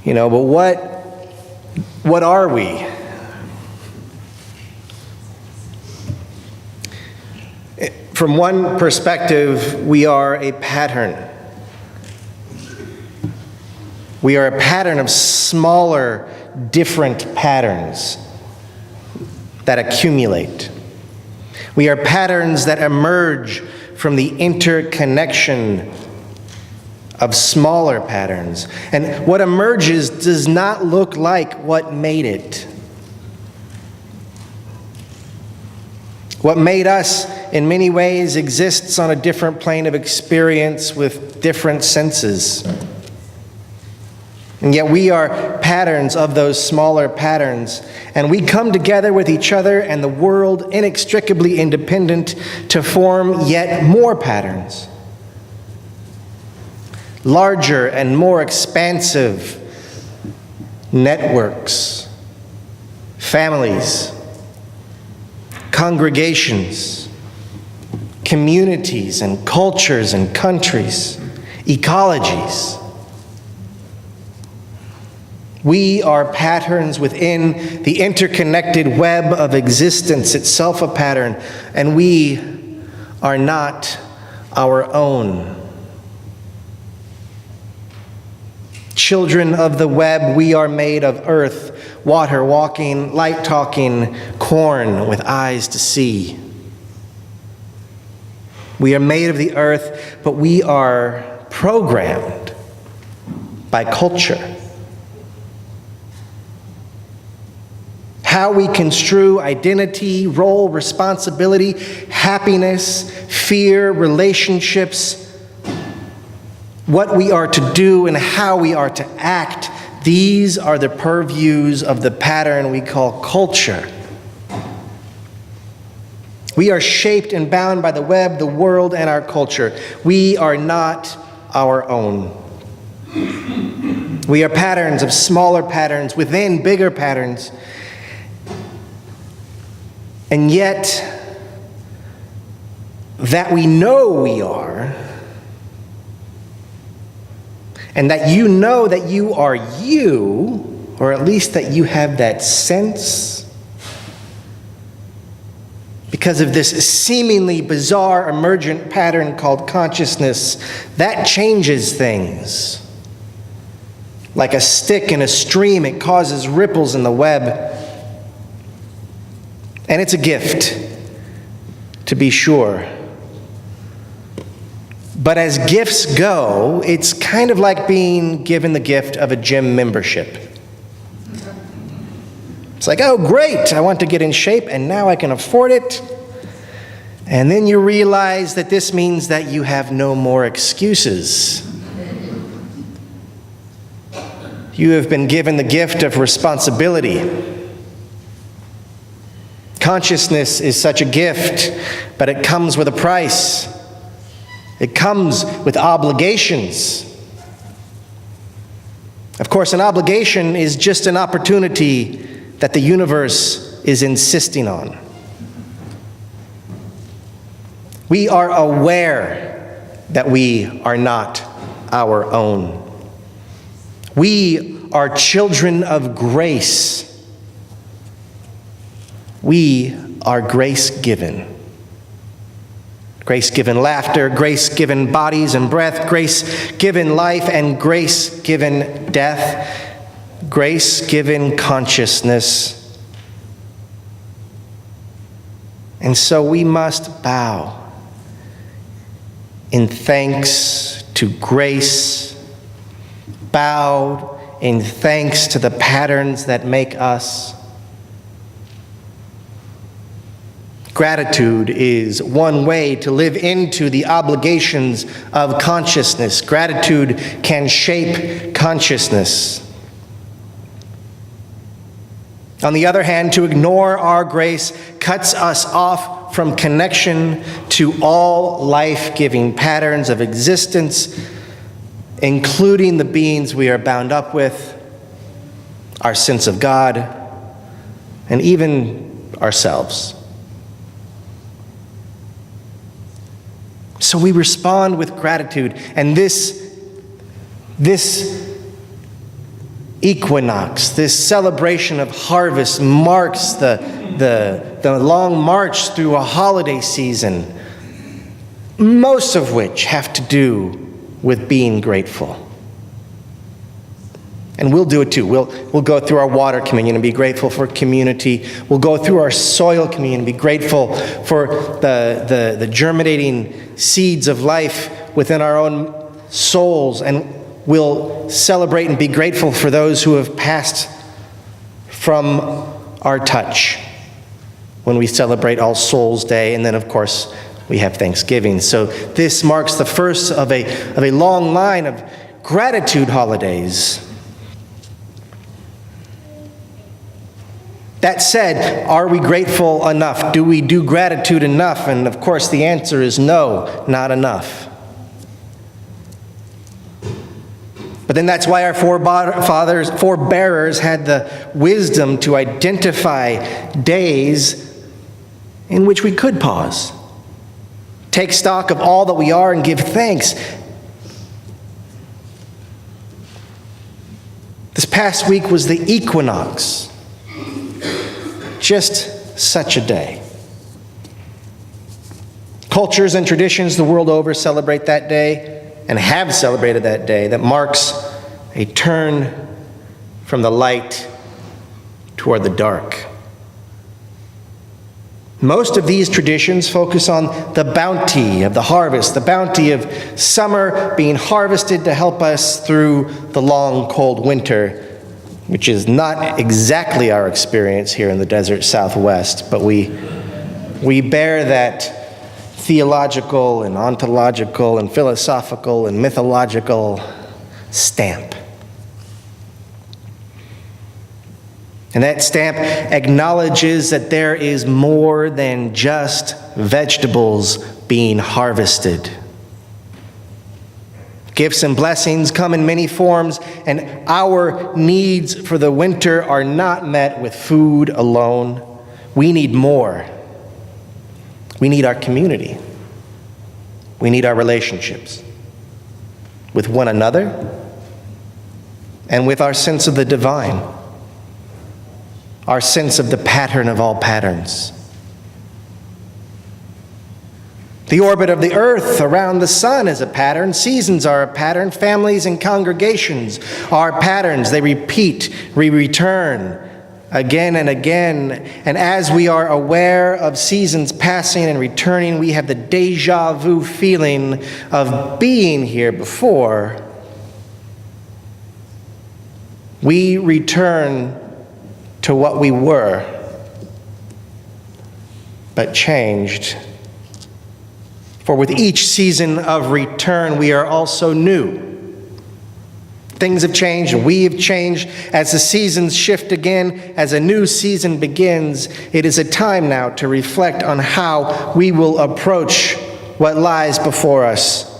But what are we? From one perspective, we are a pattern. We are a pattern of smaller, different patterns that accumulate. We are patterns that emerge from the interconnection of smaller patterns. And what emerges does not look like what made it. What made us, in many ways, exists on a different plane of experience with different senses. And yet we are patterns of those smaller patterns, and we come together with each other and the world inextricably independent to form yet more patterns. Larger and more expansive networks, families, congregations, communities and cultures and countries, ecologies. We are patterns within the interconnected web of existence, itself a pattern, and we are not our own. Children of the web, we are made of earth, water walking, light talking, corn with eyes to see. We are made of the earth, but we are programmed by culture. How we construe identity, role, responsibility, happiness, fear, relationships, what we are to do and how we are to act, these are the purviews of the pattern we call culture. We are shaped and bound by the web, the world, and our culture. We are not our own. We are patterns of smaller patterns within bigger patterns. And yet, that we know we are, and that you know that you are you, or at least that you have that sense, because of this seemingly bizarre emergent pattern called consciousness, that changes things. Like a stick in a stream, it causes ripples in the web. And it's a gift, to be sure. But as gifts go, it's kind of like being given the gift of a gym membership. It's like, oh, great, I want to get in shape, and now I can afford it. And then you realize that this means that you have no more excuses. You have been given the gift of responsibility. Consciousness is such a gift, but it comes with a price. It comes with obligations. Of course, an obligation is just an opportunity that the universe is insisting on. We are aware that we are not our own. We are children of grace. We are grace-given. Grace-given laughter, grace-given bodies and breath, grace-given life and grace-given death, grace-given consciousness. And so we must bow in thanks to grace, bow in thanks to the patterns that make us. Gratitude is one way to live into the obligations of consciousness. Gratitude can shape consciousness. On the other hand, to ignore our grace cuts us off from connection to all life-giving patterns of existence, including the beings we are bound up with, our sense of God, and even ourselves. So we respond with gratitude, and this equinox, this celebration of harvest, marks the long march through a holiday season, most of which have to do with being grateful. And we'll do it too. We'll go through our water communion and be grateful for community. We'll go through our soil communion and be grateful for the germinating seeds of life within our own souls. And we'll celebrate and be grateful for those who have passed from our touch when we celebrate All Souls Day. And then, of course, we have Thanksgiving. So this marks the first of a long line of gratitude holidays. That said, are we grateful enough? Do we do gratitude enough? And of course, the answer is no, not enough. But then that's why our forebearers had the wisdom to identify days in which we could pause, take stock of all that we are, and give thanks. This past week was the equinox. Just such a day. Cultures and traditions the world over celebrate that day and have celebrated that day that marks a turn from the light toward the dark. Most of these traditions focus on the bounty of the harvest, the bounty of summer being harvested to help us through the long, cold winter, which is not exactly our experience here in the desert Southwest, but we bear that theological and ontological and philosophical and mythological stamp. And that stamp acknowledges that there is more than just vegetables being harvested. Gifts and blessings come in many forms, and our needs for the winter are not met with food alone. We need more. We need our community. We need our relationships with one another and with our sense of the divine, our sense of the pattern of all patterns. The orbit of the earth around the sun is a pattern. Seasons are a pattern. Families and congregations are patterns. They repeat, return again and again. And as we are aware of seasons passing and returning, we have the deja vu feeling of being here before. We return to what we were, but changed. For with each season of return, we are also new. Things have changed, and we have changed. As the seasons shift again, as a new season begins, it is a time now to reflect on how we will approach what lies before us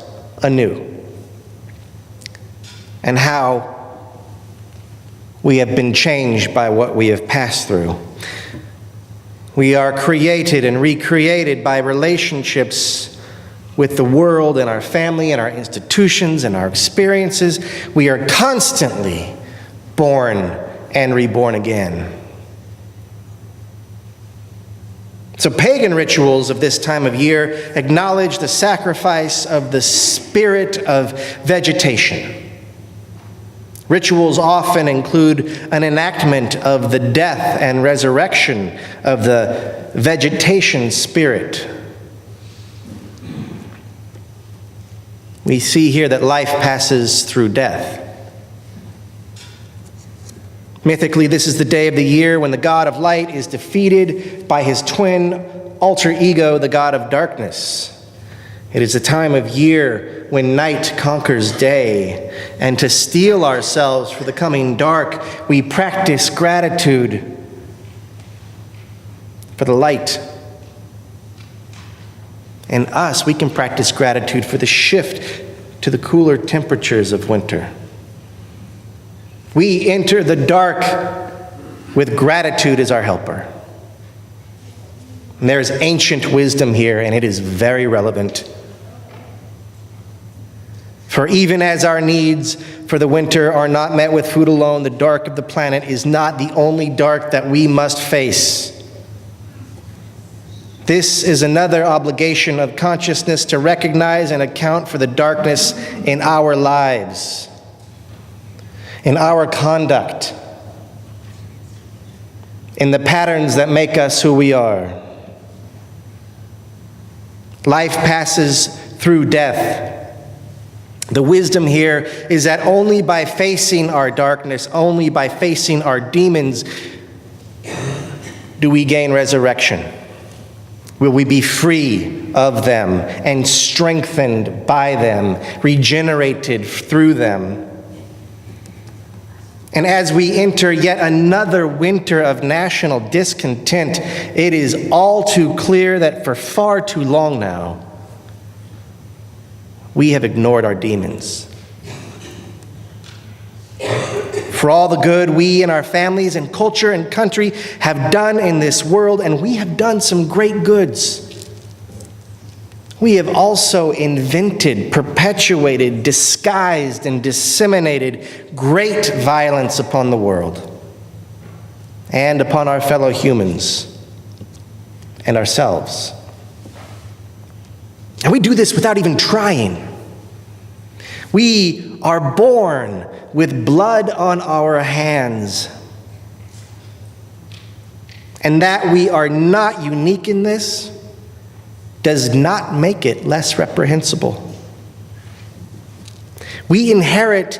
anew, and how we have been changed by what we have passed through. We are created and recreated by relationships with the world and our family and our institutions and our experiences. We are constantly born and reborn again. So pagan rituals of this time of year acknowledge the sacrifice of the spirit of vegetation. Rituals often include an enactment of the death and resurrection of the vegetation spirit. We see here that life passes through death. Mythically, this is the day of the year when the god of light is defeated by his twin alter ego, the god of darkness. It is a time of year when night conquers day, and to steel ourselves for the coming dark, we practice gratitude for the light. In us, we can practice gratitude for the shift to the cooler temperatures of winter. We enter the dark with gratitude as our helper. And there's ancient wisdom here, and it is very relevant. For even as our needs for the winter are not met with food alone, the dark of the planet is not the only dark that we must face. This is another obligation of consciousness to recognize and account for the darkness in our lives, in our conduct, in the patterns that make us who we are. Life passes through death. The wisdom here is that only by facing our darkness, only by facing our demons, do we gain resurrection. Will we be free of them and strengthened by them, regenerated through them? And as we enter yet another winter of national discontent, it is all too clear that for far too long now, we have ignored our demons. For all the good we and our families and culture and country have done in this world, and we have done some great goods, we have also invented, perpetuated, disguised, and disseminated great violence upon the world and upon our fellow humans and ourselves. And we do this without even trying. We are born with blood on our hands. And that we are not unique in this does not make it less reprehensible. We inherit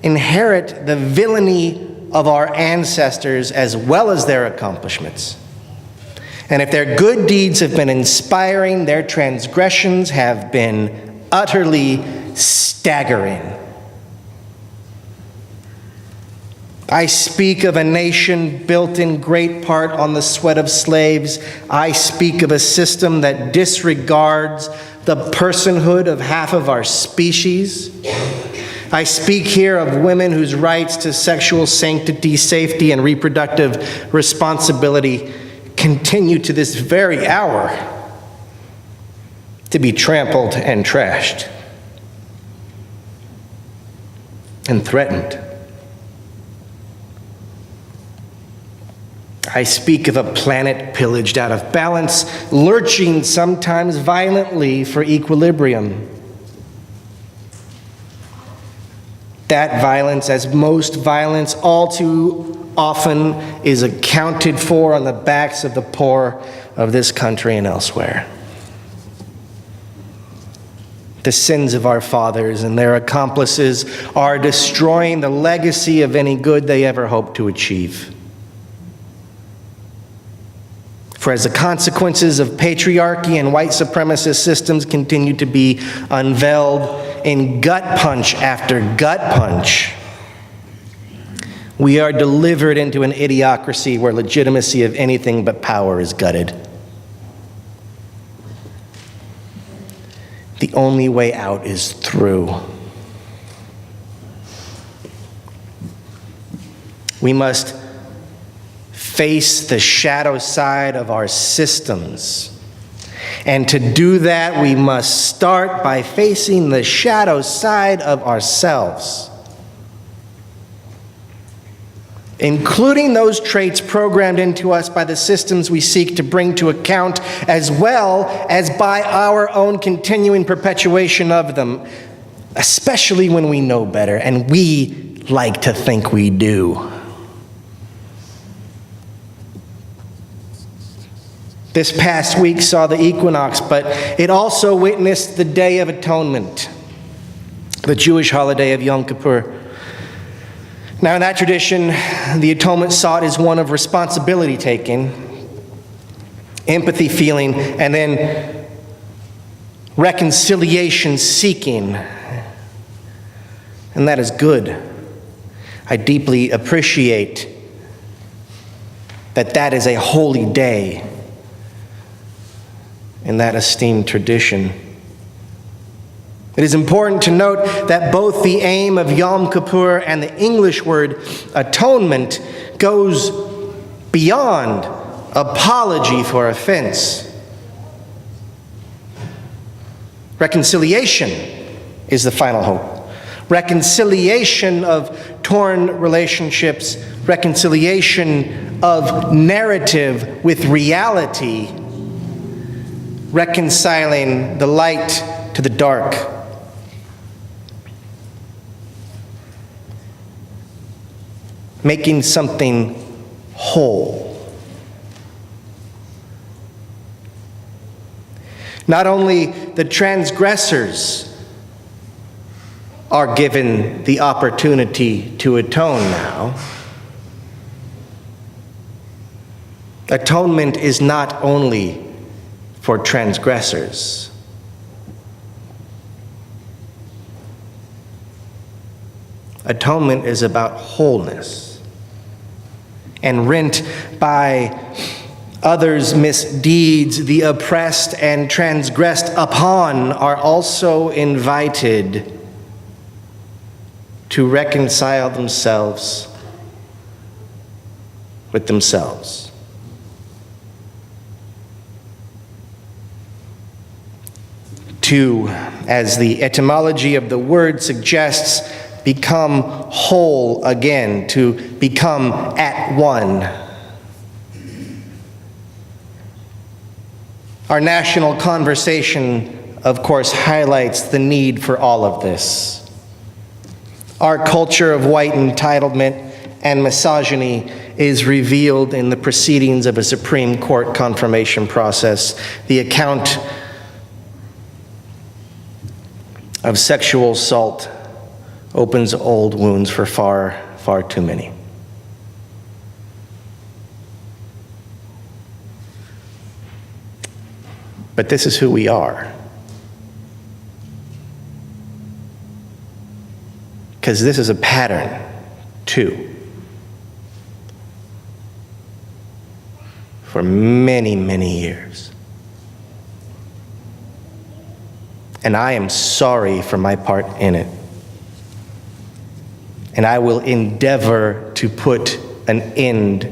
the villainy of our ancestors as well as their accomplishments. And if their good deeds have been inspiring, their transgressions have been utterly staggering. I speak of a nation built in great part on the sweat of slaves. I speak of a system that disregards the personhood of half of our species. I speak here of women whose rights to sexual sanctity, safety, and reproductive responsibility continue to this very hour to be trampled and trashed and threatened. I speak of a planet pillaged out of balance, lurching sometimes violently for equilibrium. That violence, as most violence, all too often is accounted for on the backs of the poor of this country and elsewhere. The sins of our fathers and their accomplices are destroying the legacy of any good they ever hoped to achieve. For as the consequences of patriarchy and white supremacist systems continue to be unveiled in gut punch after gut punch, we are delivered into an idiocracy where legitimacy of anything but power is gutted. The only way out is through. We must face the shadow side of our systems. And to do that, we must start by facing the shadow side of ourselves, including those traits programmed into us by the systems we seek to bring to account, as well as by our own continuing perpetuation of them, especially when we know better, and we like to think we do. This past week saw the equinox, but it also witnessed the Day of Atonement, the Jewish holiday of Yom Kippur. Now, in that tradition, the atonement sought is one of responsibility taking, empathy feeling, and then reconciliation seeking. And that is good. I deeply appreciate that is a holy day in that esteemed tradition. It is important to note that both the aim of Yom Kippur and the English word atonement goes beyond apology for offense. Reconciliation is the final hope. reconciliation of torn relationships, reconciliation of narrative with reality, reconciling the light to the dark. Making something whole. Not only the transgressors are given the opportunity to atone now. Atonement is not only for transgressors. Atonement is about wholeness. And rent by others' misdeeds, the oppressed and transgressed upon are also invited to reconcile themselves with themselves. To, as the etymology of the word suggests, become whole again, to become at one. Our national conversation, of course, highlights the need for all of this. Our culture of white entitlement and misogyny is revealed in the proceedings of a Supreme Court confirmation process. The account of sexual assault opens old wounds for far, far too many. But this is who we are. Because this is a pattern, too. For many, many years. And I am sorry for my part in it. And I will endeavor to put an end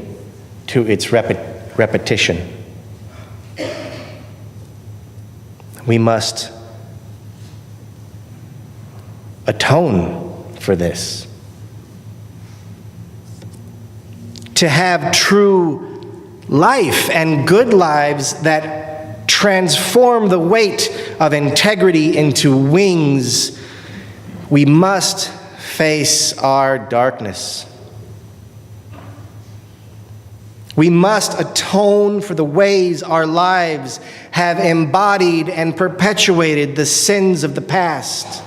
to its repetition. We must atone for this. To have true life and good lives that transform the weight of integrity into wings, we must face our darkness. We must atone for the ways our lives have embodied and perpetuated the sins of the past.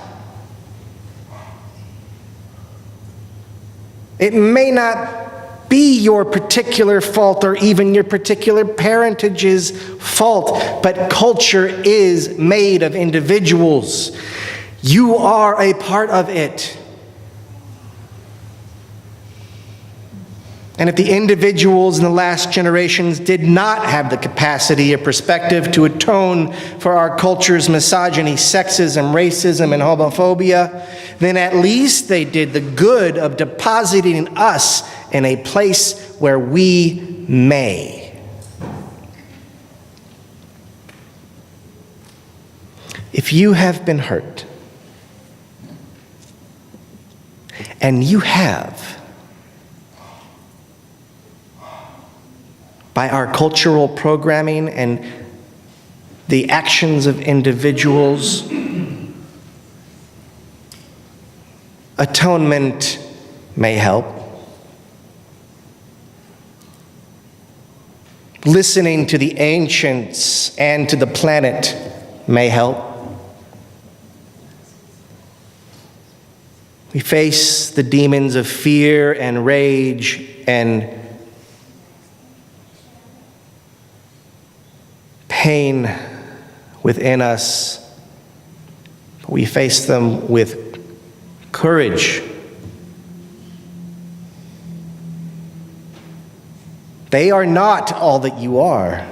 It may not be your particular fault or even your particular parentage's fault, but culture is made of individuals. You are a part of it. And if the individuals in the last generations did not have the capacity or perspective to atone for our culture's misogyny, sexism, racism, and homophobia, then at least they did the good of depositing us in a place where we may. If you have been hurt, and you have, by our cultural programming and the actions of individuals, atonement may help. Listening to the ancients and to the planet may help. We face the demons of fear and rage and pain within us. We face them with courage. They are not all that you are.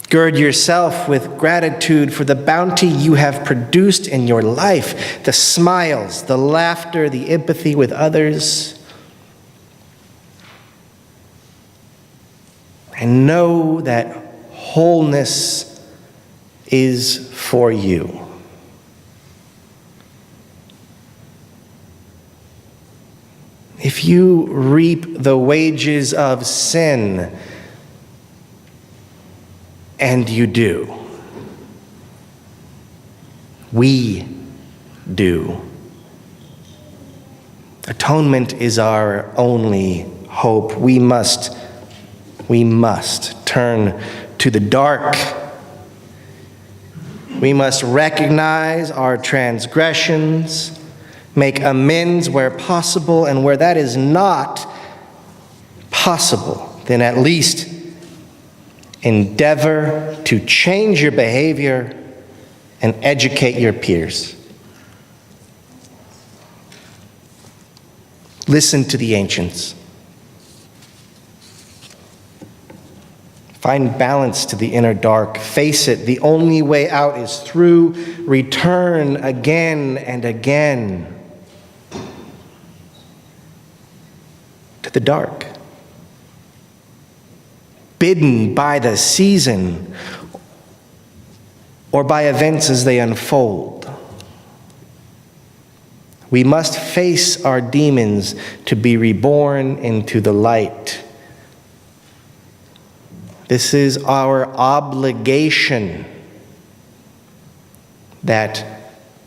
Gird yourself with gratitude for the bounty you have produced in your life, the smiles, the laughter, the empathy with others. And know that wholeness is for you. If you reap the wages of sin, and you do, we do. Atonement is our only hope. We must turn to the dark. We must recognize our transgressions, make amends where possible, and where that is not possible, then at least endeavor to change your behavior and educate your peers. Listen to the ancients. Find balance to the inner dark. Face it. The only way out is through. Return again and again to the dark. Bidden by the season or by events as they unfold. We must face our demons to be reborn into the light. This is our obligation, that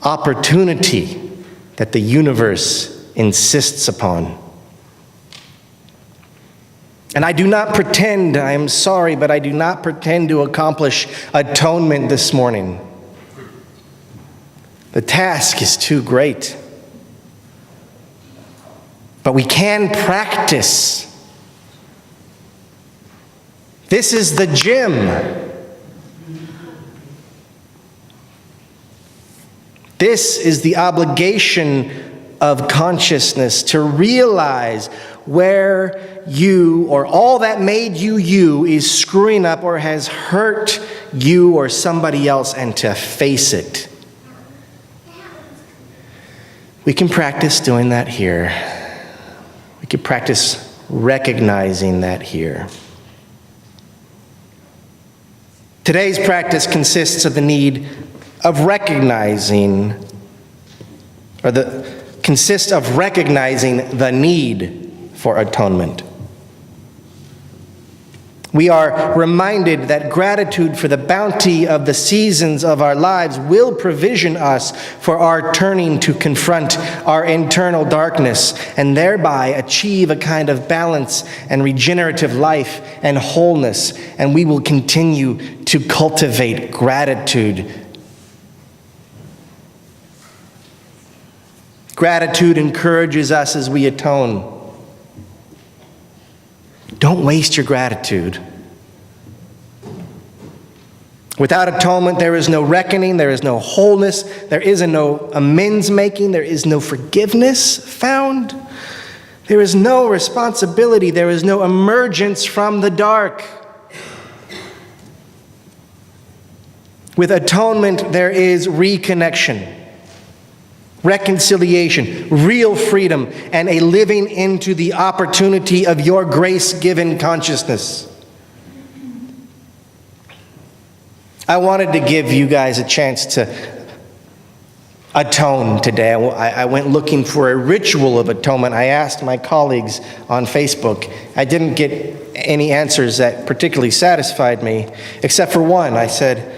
opportunity that the universe insists upon. And I do not pretend, I am sorry, but I do not pretend to accomplish atonement this morning. The task is too great. But we can practice. This is the gym. This is the obligation of consciousness, to realize where you or all that made you is screwing up or has hurt you or somebody else, and to face it. We can practice doing that here. We can practice recognizing that here. Today's practice consists of the need of recognizing, consists of recognizing the need for atonement. We are reminded that gratitude for the bounty of the seasons of our lives will provision us for our turning to confront our internal darkness and thereby achieve a kind of balance and regenerative life and wholeness. And we will continue to cultivate gratitude. Gratitude encourages us as we atone. Don't waste your gratitude. Without atonement, there is no reckoning, there is no wholeness, there is no amends making, there is no forgiveness found. There is no responsibility, there is no emergence from the dark. With atonement, there is reconnection, reconciliation, real freedom, and a living into the opportunity of your grace-given consciousness. I wanted to give you guys a chance to atone today. I went looking for a ritual of atonement. I asked my colleagues on Facebook. I didn't get any answers that particularly satisfied me, except for one. I said,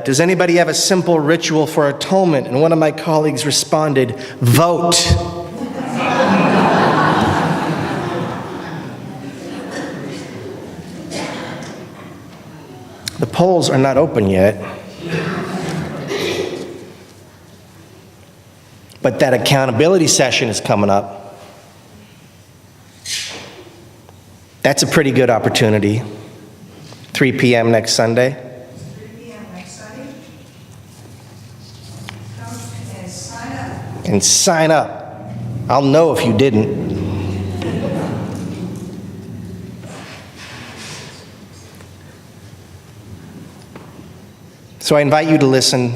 does anybody have a simple ritual for atonement? And one of my colleagues responded, vote. The polls are not open yet. But that accountability session is coming up. That's a pretty good opportunity. 3 p.m. next Sunday. And sign up. I'll know if you didn't. So I invite you to listen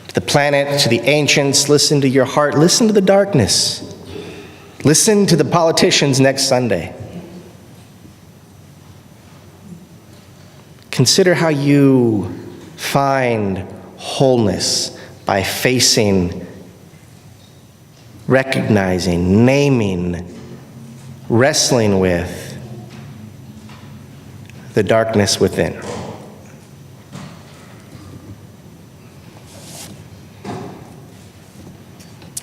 to the planet, to the ancients, listen to your heart, listen to the darkness. Listen to the politicians next Sunday. consider how you find wholeness by facing, recognizing, naming, wrestling with the darkness within.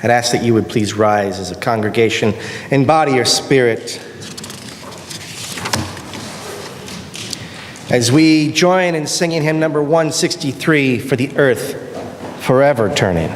I'd ask that you would please rise as a congregation in body or spirit as we join in singing hymn number 163, For the Earth Forever Turning.